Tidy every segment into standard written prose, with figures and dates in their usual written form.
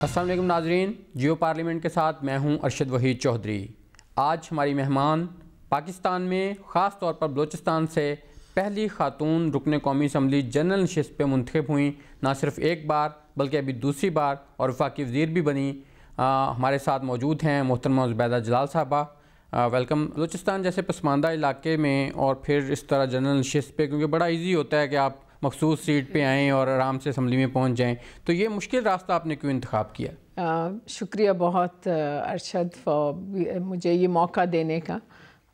السلام علیکم ناظرین، جیو پارلیمنٹ کے ساتھ میں ہوں ارشد وحید چودھری۔ آج ہماری مہمان پاکستان میں خاص طور پر بلوچستان سے پہلی خاتون رکن قومی اسمبلی جنرل نشست پہ منتخب ہوئیں، نہ صرف ایک بار بلکہ ابھی دوسری بار، اور وفاقی وزیر بھی بنی۔ ہمارے ساتھ موجود ہیں محترمہ زبیدہ جلال صاحبہ۔ ویلکم۔ بلوچستان جیسے پسماندہ علاقے میں اور پھر اس طرح جنرل نشست پہ، کیونکہ بڑا ایزی ہوتا ہے کہ آپ مخصوص سیٹ پہ آئیں اور آرام سے اسمبلی میں پہنچ جائیں، تو یہ مشکل راستہ آپ نے کیوں انتخاب کیا؟ شکریہ بہت ارشد مجھے یہ موقع دینے کا۔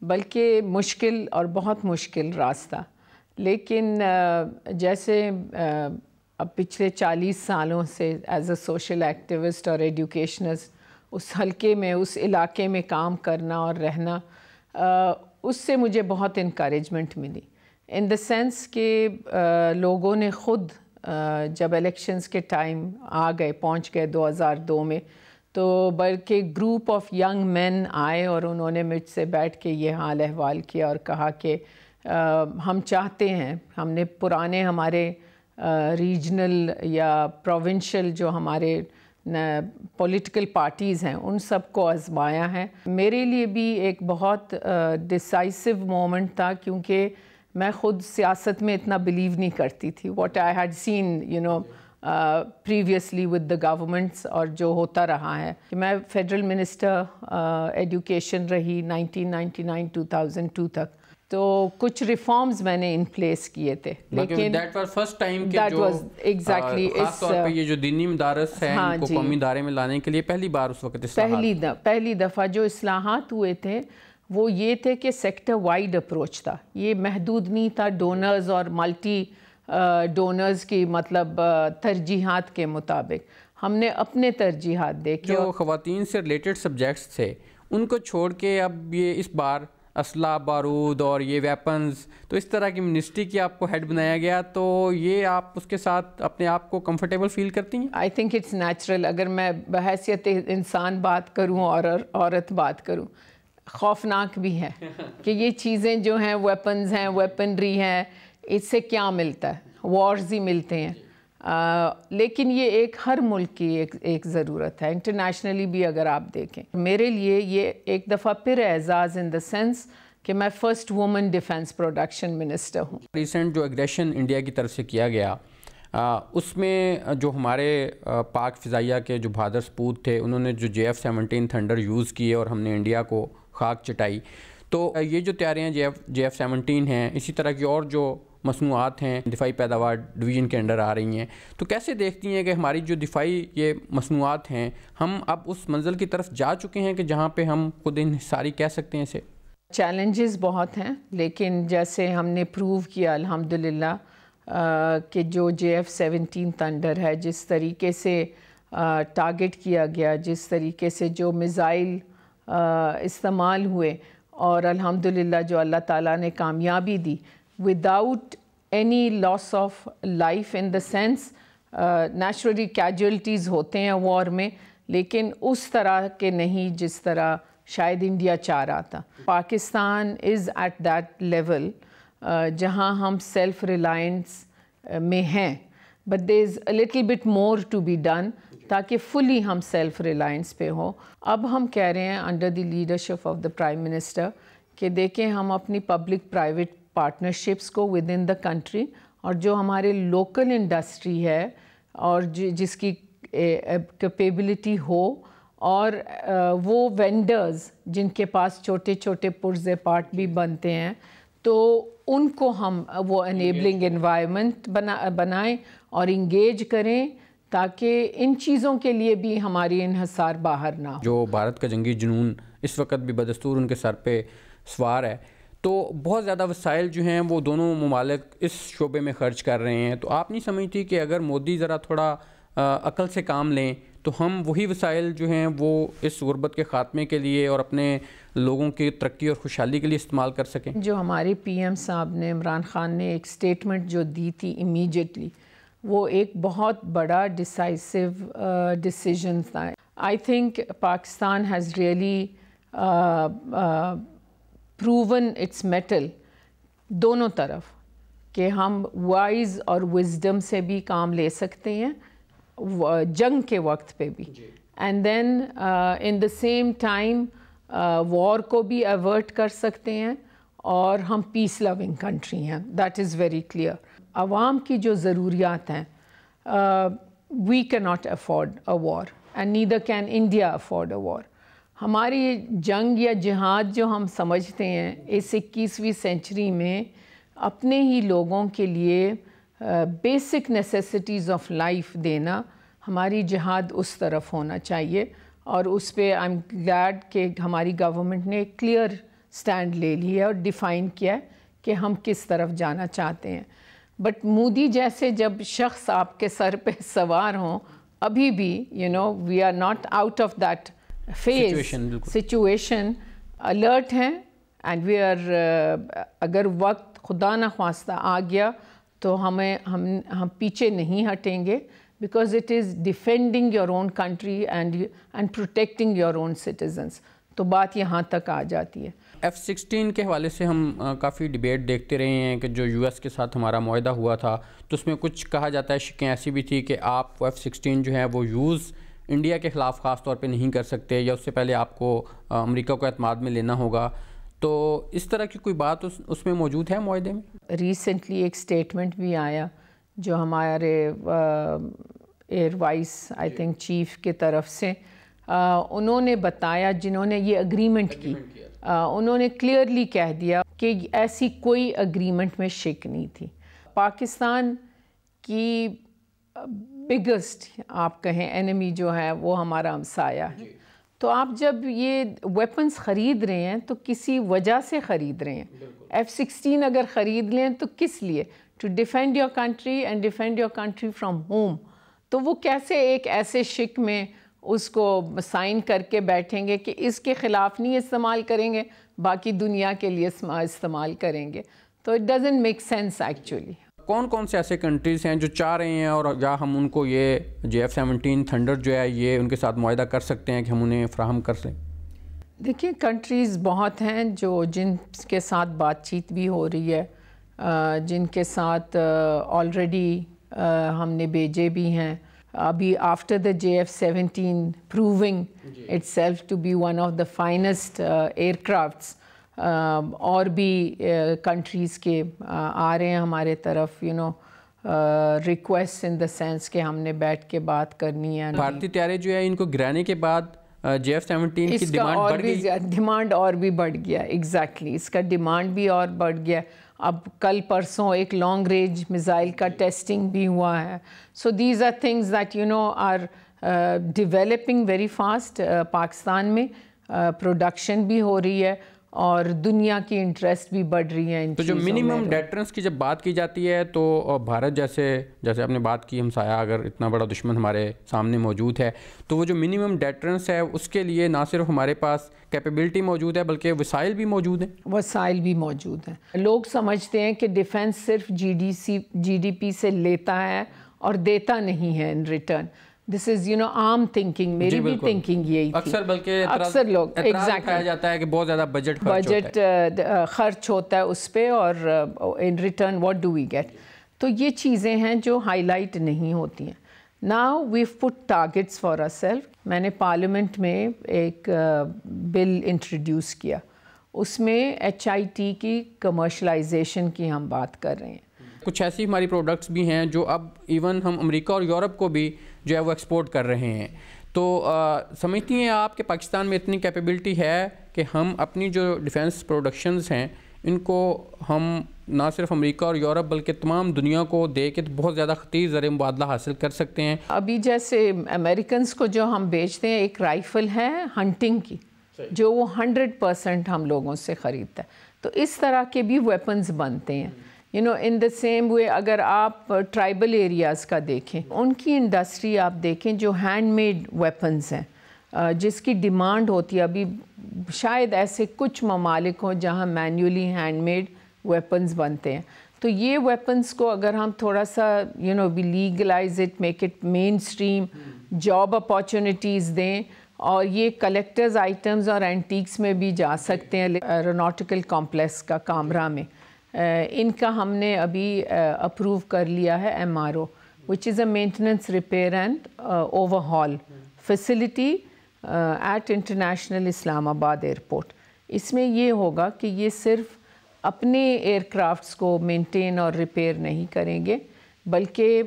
بلکہ مشکل اور بہت مشکل راستہ، لیکن جیسے اب پچھلے 40 سالوں سے ایز اے سوشل ایکٹیوسٹ اور ایڈوکیشنسٹ اس حلقے میں، اس علاقے میں کام کرنا اور رہنا، اس سے مجھے بہت انکریجمنٹ ملی، ان دا سینس کہ لوگوں نے خود جب الیکشنز کے ٹائم پہنچ گئے 2002 میں، تو بلکہ گروپ آف ینگ مین آئے اور انہوں نے مجھ سے بیٹھ کے یہ حال احوال کیا اور کہا کہ ہم چاہتے ہیں، ہم نے پرانے ہمارے ریجنل یا پروونشل جو ہمارے پولیٹیکل پارٹیز ہیں ان سب کو آزمایا ہے۔ میرے لیے بھی ایک بہت ڈیسائسو مومنٹ تھا، کیونکہ میں خود سیاست میں اتنا بلیو نہیں کرتی تھی، what I had seen previously with the governments, اور جو ہوتا رہا ہے۔ میں فیڈرل منسٹر ایڈوکیشن رہی 1999-2002 تک، تو کچھ ریفارمز میں نے ان پلیس کیے تھے، لیکن دیٹ واز فرسٹ ٹائم کہ دیٹ واز ایگزیکٹلی خاص طور پہ یہ جو دینی مدارس ہیں ان کو قومی ادارے میں لانے کے لیے پہلی بار اس وقت پہلی دفعہ جو اصلاحات ہوئے تھے وہ یہ تھے کہ سیکٹر وائڈ اپروچ تھا، یہ محدود نہیں تھا ڈونرز اور ملٹی ڈونرز کی مطلب ترجیحات کے مطابق۔ ہم نے اپنے ترجیحات دیکھے۔ جو خواتین سے ریلیٹڈ سبجیکٹس تھے ان کو چھوڑ کے اب یہ اس بار اسلحہ بارود اور یہ ویپنز، تو اس طرح کی منسٹری کی آپ کو ہیڈ بنایا گیا، تو یہ آپ اس کے ساتھ اپنے آپ کو کمفرٹیبل فیل کرتی ہیں؟ I think it's natural. اگر میں بحیثیت انسان بات کروں اور عورت بات کروں، خوفناک بھی ہے کہ یہ چیزیں جو ہیں ویپنز ہیں، ویپنری ہیں، اس سے کیا ملتا ہے؟ وارز ہی ملتے ہیں، لیکن یہ ایک ہر ملک کی ایک ضرورت ہے، انٹرنیشنلی بھی اگر آپ دیکھیں۔ میرے لیے یہ ایک دفعہ پھر اعزاز ان دا سینس کہ میں first woman defence production minister ہوں۔ ریسنٹ جو اگریشن انڈیا کی طرف سے کیا گیا، اس میں جو ہمارے پاک فضائیہ کے جو بہادر سپوت تھے، انہوں نے جو JF-17 تھنڈر یوز کیے اور ہم نے انڈیا کو خاک چٹائی، تو یہ جو تیاریاں JF-17 ہیں، اسی طرح کی اور جو مصنوعات ہیں دفاعی پیداوار ڈویژن کے انڈر آ رہی ہیں، تو کیسے دیکھتی ہیں کہ ہماری جو دفاعی یہ مصنوعات ہیں، ہم اب اس منزل کی طرف جا چکے ہیں کہ جہاں پہ ہم خود انحصاری کہہ سکتے ہیں اسے؟ چیلنجز بہت ہیں، لیکن جیسے ہم نے پروو کیا الحمدللہ کہ جو JF-17 تھنڈر ہے، جس طریقے سے ٹارگٹ کیا گیا، جس طریقے سے جو میزائل استعمال ہوئے، اور الحمدللہ جو اللہ تعالیٰ نے کامیابی دی without any loss of life, in the sense naturally casualties ہوتے ہیں وار میں، لیکن اس طرح کے نہیں جس طرح شاید انڈیا چاہ رہا تھا۔ Pakistan is at that level جہاں ہم سیلف ریلائنس میں ہیں، but there is a little bit more to be done تاکہ فلی ہم سیلف ریلائنس پہ ہو۔ اب ہم کہہ رہے ہیں under the leadership of the prime minister کہ دیکھیں ہم اپنی پبلک پرائیویٹ پارٹنرشپس کو ود ان دا کنٹری، اور جو ہمارے لوکل انڈسٹری ہے اور جس کی کیپیبلٹی ہو، اور وہ وینڈرز جن کے پاس چھوٹے چھوٹے پرزے پارٹ بھی بنتے ہیں، تو ان کو ہم وہ انیبلنگ انوائرمنٹ بنائیں اور انگیج کریں، تاکہ ان چیزوں کے لیے بھی ہماری انحصار باہر نہ ہو۔ جو بھارت کا جنگی جنون اس وقت بھی بدستور ان کے سر پہ سوار ہے، تو بہت زیادہ وسائل جو ہیں وہ دونوں ممالک اس شعبے میں خرچ کر رہے ہیں، تو آپ نہیں سمجھتی کہ اگر مودی ذرا تھوڑا عقل سے کام لیں تو ہم وہی وسائل جو ہیں وہ اس غربت کے خاتمے کے لیے اور اپنے لوگوں کی ترقی اور خوشحالی کے لیے استعمال کر سکیں؟ جو ہمارے PM صاحب نے، عمران خان نے ایک سٹیٹمنٹ جو دی تھی امیجیٹلی، وہ ایک بہت بڑا ڈیسائسو ڈیسیژن تھا۔ I think Pakistan has really proven its mettle دونوں طرف، کہ ہم وائز اور وزڈم سے بھی کام لے سکتے ہیں، جنگ کے وقت پہ بھی, and then in the same time war کو بھی ایورٹ کر سکتے ہیں, اور ہم پیس لونگ کنٹری ہیں, دیٹ از ویری کلیئر. عوام کی جو ضروریات ہیں, we can not afford a war and neither can India afford a war. ہماری جنگ یا جہاد جو ہم سمجھتے ہیں اس 21ویں سینچری میں اپنے ہی لوگوں کے لیے بیسک نیسیسٹیز آف لائف دینا, ہماری جہاد اس طرف ہونا چاہیے. اور اس پہ آئی ایم گلیڈ کہ ہماری گورنمنٹ نے ایک کلیئر سٹینڈ لے لی ہے اور ڈیفائن کیا ہے کہ ہم کس طرف جانا چاہتے ہیں. بٹ مودی جیسے جب شخص آپ کے سر پہ سوار ہوں, ابھی بھی we are not out of that phase situation, alert ہیں, اینڈ وی آر اگر وقت خدا نخواستہ آ گیا تو ہم پیچھے نہیں ہٹیں گے, because it is defending your own country and protecting your own citizens. تو بات یہاں تک آ جاتی ہے. F-16 کے حوالے سے ہم کافی ڈیبیٹ دیکھتے رہے ہیں کہ جو US کے ساتھ ہمارا معاہدہ ہوا تھا تو اس میں کچھ کہا جاتا ہے, شکیں ایسی بھی تھی کہ آپ F-16 جو ہے وہ یوز انڈیا کے خلاف خاص طور پہ نہیں کر سکتے, یا اس سے پہلے آپ کو امریکہ کو اعتماد میں لینا ہوگا. تو اس طرح کی کوئی بات اس میں موجود ہے معاہدے میں؟ ریسنٹلی ایک سٹیٹمنٹ بھی آیا جو ہمارے air vice I think chief کی طرف سے, انہوں نے بتایا, جنہوں نے یہ اگریمنٹ کی, انہوں نے کلیئرلی کہہ دیا کہ ایسی کوئی اگریمنٹ میں شک نہیں تھی. پاکستان کی بگسٹ آپ کہیں اینمی جو ہے وہ ہمارا ہمسایہ ہے. تو آپ جب یہ ویپنز خرید رہے ہیں تو کسی وجہ سے خرید رہے ہیں. F-16 اگر خرید لیں تو کس لیے؟ To defend your country and defend your country from home. تو وہ کیسے ایک ایسے شک میں اس کو سائن کر کے بیٹھیں گے کہ اس کے خلاف نہیں استعمال کریں گے, باقی دنیا کے لیے استعمال کریں گے. تو it doesn't make sense actually. کون کون سے ایسے کنٹریز ہیں جو چاہ رہے ہیں اور یا ہم ان کو یہ F-17 تھنڈر جو ہے یہ ان کے ساتھ معاہدہ کر سکتے ہیں کہ ہم انہیں فراہم کر سکیں؟ دیکھیں کنٹریز بہت ہیں جن کے ساتھ بات چیت بھی ہو رہی ہے, جن کے ساتھ آلریڈی ہم نے بھیجے بھی ہیں. ابھی after the JF-17 proving itself to be one of the finest aircrafts, اور بھی کنٹریز کے آ رہے ہیں ہمارے طرف ریکویسٹ ان دا سینس کہ ہم نے بیٹھ کے بات کرنی ہے. بھارتی طیارے جو ہے ان کو گرانے کے بعد JF-17 کی ڈیمانڈ بڑھ گئی, ڈیمانڈ اور بھی بڑھ گیا. ایگزیکٹلی اس کا ڈیمانڈ بھی اور بڑھ گیا. اب کل پرسوں ایک لانگ رینج میزائل کا ٹیسٹنگ بھی ہوا ہے. So these are things that are developing very fast. Pakistan میں پروڈکشن بھی ہو رہی ہے اور دنیا کی انٹرسٹ بھی بڑھ رہی ہے. تو جو منیمم ڈیٹرنس کی جب بات کی جاتی ہے تو بھارت جیسے آپ نے بات کی ہمسایہ اگر اتنا بڑا دشمن ہمارے سامنے موجود ہے تو وہ جو منیمم ڈیٹرنس ہے اس کے لیے نہ صرف ہمارے پاس کیپیبلٹی موجود ہے بلکہ وسائل بھی موجود ہیں. وسائل بھی موجود ہیں. لوگ سمجھتے ہیں کہ ڈیفنس صرف GDP سے لیتا ہے اور دیتا نہیں ہے ان ریٹرن. دس از عام تھنکنگ, میری بھی تھنکنگ یہی تھی. اکثر لوگ ایگزیکٹلی جاتا ہے کہ بہت زیادہ بجٹ خرچ ہوتا ہے اس پہ, اور in return what do we get. تو یہ چیزیں ہیں جو ہائی لائٹ نہیں ہوتی ہیں. Now we've put targets for our self. میں نے پارلیمنٹ میں ایک بل انٹروڈیوس کیا, اس میں HIT کی کمرشلائزیشن کی ہم بات کر رہے ہیں. کچھ ایسی ہماری پروڈکٹس بھی ہیں جو اب ایون ہم امریکہ اور یورپ کو بھی جو ہے وہ ایکسپورٹ کر رہے ہیں. تو سمجھتی ہیں آپ کہ پاکستان میں اتنی کیپیبلٹی ہے کہ ہم اپنی جو ڈیفینس پروڈکشنز ہیں ان کو ہم نہ صرف امریکہ اور یورپ بلکہ تمام دنیا کو دے کے بہت زیادہ خطیر زر مبادلہ حاصل کر سکتے ہیں؟ ابھی جیسے امریکنز کو جو ہم بیچتے ہیں ایک رائفل ہے ہنٹنگ کی جو وہ 100% ہم لوگوں سے خریدتا ہے. تو اس طرح کے بھی ویپنز بنتے ہیں. ان دا سیم وے اگر آپ ٹرائبل ایریاز کا دیکھیں, ان کی انڈسٹری آپ دیکھیں جو ہینڈ میڈ ویپنز ہیں جس کی ڈیمانڈ ہوتی ہے. ابھی شاید ایسے کچھ ممالک ہوں جہاں مینولی ہینڈ میڈ ویپنز بنتے ہیں. تو یہ ویپنز کو اگر ہم تھوڑا سا we legalize it, make it mainstream, job opportunities دیں, اور یہ کلیکٹرز آئٹمز اور اینٹیکس میں بھی جا سکتے ہیں. ایروناٹیکل کمپلیکس کا کامرا میں ان کا ہم نے ابھی اپروو کر لیا ہے MRO, which is a maintenance, repair and overhaul facility at International Islamabad Airport. اس میں یہ ہوگا کہ یہ صرف اپنے ایئر کرافٹس کو مینٹین اور ریپیئر نہیں کریں گے بلکہ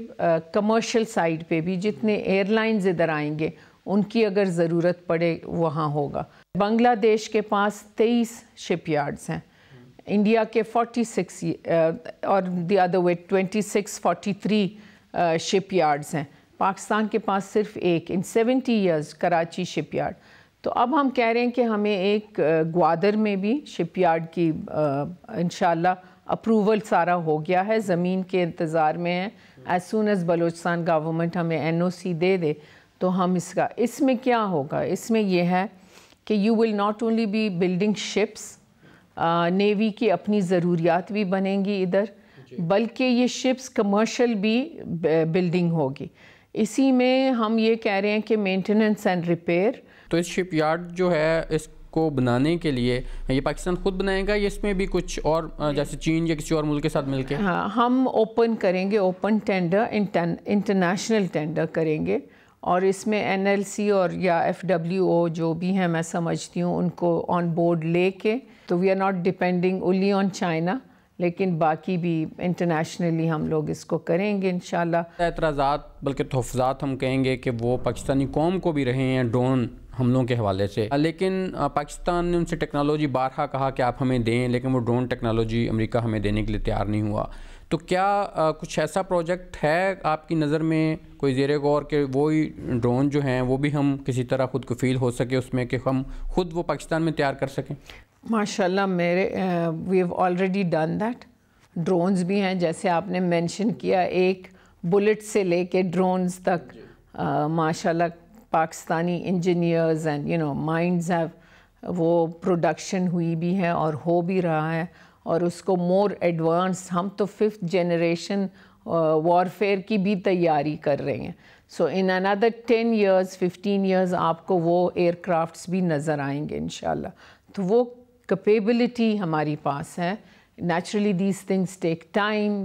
کمرشل سائڈ پہ بھی جتنے ایئر لائنز ادھر آئیں گے ان کی اگر ضرورت پڑے وہاں ہوگا. بنگلہ دیش کے پاس 23 شپ یارڈز ہیں, انڈیا کے 46 اور the other way 43 ship yards ہیں, پاکستان کے پاس صرف ایک ان 70 ایئرز کراچی شپ یارڈ. تو اب ہم کہہ رہے ہیں کہ ہمیں ایک گوادر میں بھی شپ یارڈ کی انشاءاللہ اپروول سارا ہو گیا ہے, زمین کے انتظار میں ہے. As soon as Balochistan government ہمیں NOC دے دے تو ہم اس میں کیا ہوگا, اس میں یہ ہے کہ you will not only be building ships, navy کی اپنی ضروریات بھی بنیں گی ادھر, بلکہ یہ شپس کمرشل بھی بلڈنگ ہوگی. اسی میں ہم یہ کہہ رہے ہیں کہ مینٹیننس اینڈ ریپیئر. تو اس شپ یارڈ جو ہے اس کو بنانے کے لیے یہ پاکستان خود بنائے گا یا اس میں بھی کچھ اور جیسے چین یا کسی اور ملک کے ساتھ مل کے؟ ہاں, ہم اوپن کریں گے, اوپن ٹینڈر, انٹرنیشنل ٹینڈر کریں گے اور اس میں NLC اور یا FWO جو بھی ہیں میں سمجھتی ہوں ان کو آن بورڈ لے کے, تو we are not depending only on China لیکن باقی بھی انٹرنیشنلی ہم لوگ اس کو کریں گے انشاءاللہ. اعتراضات بلکہ تحفظات ہم کہیں گے کہ وہ پاکستانی قوم کو بھی رہے ہیں ڈرون حملوں کے حوالے سے, لیکن پاکستان نے ان سے ٹیکنالوجی بارہا کہا کہ آپ ہمیں دیں, لیکن وہ ڈرون ٹیکنالوجی امریکہ ہمیں دینے کے لیے تیار نہیں ہوا. تو کیا کچھ ایسا پروجیکٹ ہے آپ کی نظر میں کوئی زیر غور کہ وہی ڈرون جو ہیں وہ بھی ہم کسی طرح خود کفیل ہو سکے اس میں کہ ہم خود وہ پاکستان میں تیار کر سکیں؟ ماشاءاللہ we have already done that. Drones بھی ہیں جیسے آپ نے مینشن کیا, ایک بلٹ سے لے کے ڈرونز تک ماشاءاللہ Pakistani engineers and minds have وہ پروڈکشن ہوئی بھی ہے اور ہو بھی رہا ہے, اور اس کو مور ایڈوانس ہم تو 5th جنریشن وارفیئر کی بھی تیاری کر رہے ہیں. سو ان another 10 years 15 years آپ کو وہ ایئر کرافٹس بھی نظر آئیں گے انشاءاللہ. تو وہ کیپیبلٹی ہماری پاس ہے. Naturally these things take time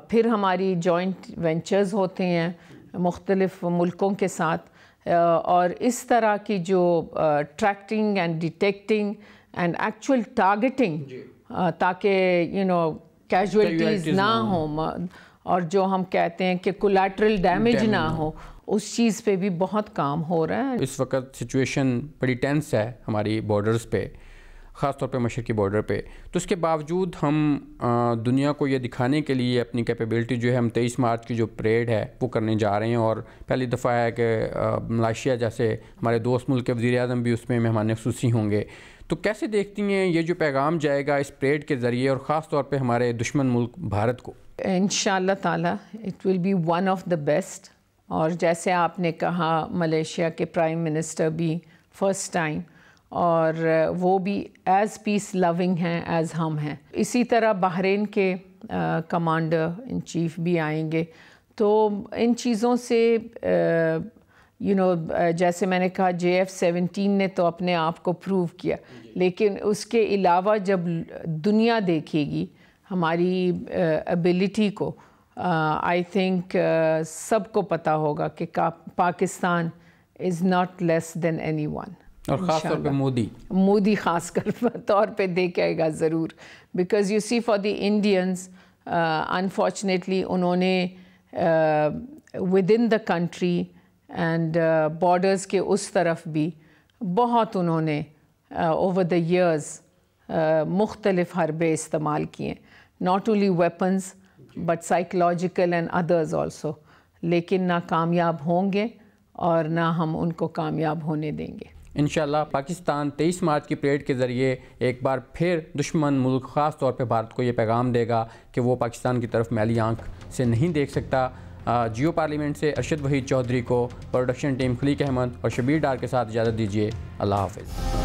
پھر ہماری جوائنٹ وینچرز ہوتے ہیں مختلف ملکوں کے ساتھ, اور اس طرح کی جو tracking and detecting and actual targeting تاکہ کیجویلٹیز نہ ہوں اور جو ہم کہتے ہیں کہ کولیٹرل ڈیمیج نہ ہو, اس چیز پہ بھی بہت کام ہو رہا ہے. اس وقت سچویشن بڑی ٹینس ہے ہماری بارڈرز پہ, خاص طور پہ مشرقی بارڈر پہ, تو اس کے باوجود ہم دنیا کو یہ دکھانے کے لیے اپنی کیپیبلٹی جو ہے ہم 23 مارچ کی جو پریڈ ہے وہ کرنے جا رہے ہیں, اور پہلی دفعہ ہے کہ ملائیشیا جیسے ہمارے دوست ملک کے وزیر اعظم بھی اس میں مہمان خصوصی ہوں گے. تو کیسے دیکھتی ہیں یہ جو پیغام جائے گا اس پریڈ کے ذریعے اور خاص طور پہ ہمارے دشمن ملک بھارت کو؟ انشاءاللہ تعالیٰ it will be one of the best. اور جیسے آپ نے کہا ملیشیا کے پرائم منسٹر بھی فرسٹ ٹائم, اور وہ بھی ایز پیس لونگ ہیں ایز ہم ہیں. اسی طرح بحرین کے کمانڈر ان چیف بھی آئیں گے. تو ان چیزوں سے جیسے میں نے کہا JF-17 نے تو اپنے آپ کو پروو کیا, لیکن اس کے علاوہ جب دنیا دیکھے گی ہماری ایبلٹی کو, آئی تھنک سب کو پتہ ہوگا کہ Pakistan is not less than anyone. اور خاص طور پہ مودی خاص کر طور پہ دیکھے گا ضرور, because you see for the Indians unfortunately انہوں نے within the country and borders کے اس طرف بھی بہت انہوں نے اوور دا ایئرز مختلف حربے استعمال کیے, not only weapons but psychological and others also, لیکن نہ کامیاب ہوں گے اور نہ ہم ان کو کامیاب ہونے دیں گے. انشاءاللہ پاکستان 23 مارچ کی پریڈ کے ذریعے ایک بار پھر دشمن ملک خاص طور پہ بھارت کو یہ پیغام دے گا کہ وہ پاکستان کی طرف میلی آنکھ سے نہیں دیکھ سکتا. جیو پارلیمنٹ سے ارشد وحید چودھری کو پروڈکشن ٹیم خلیق احمد اور شبیر ڈار کے ساتھ اجازت دیجیے. اللہ حافظ.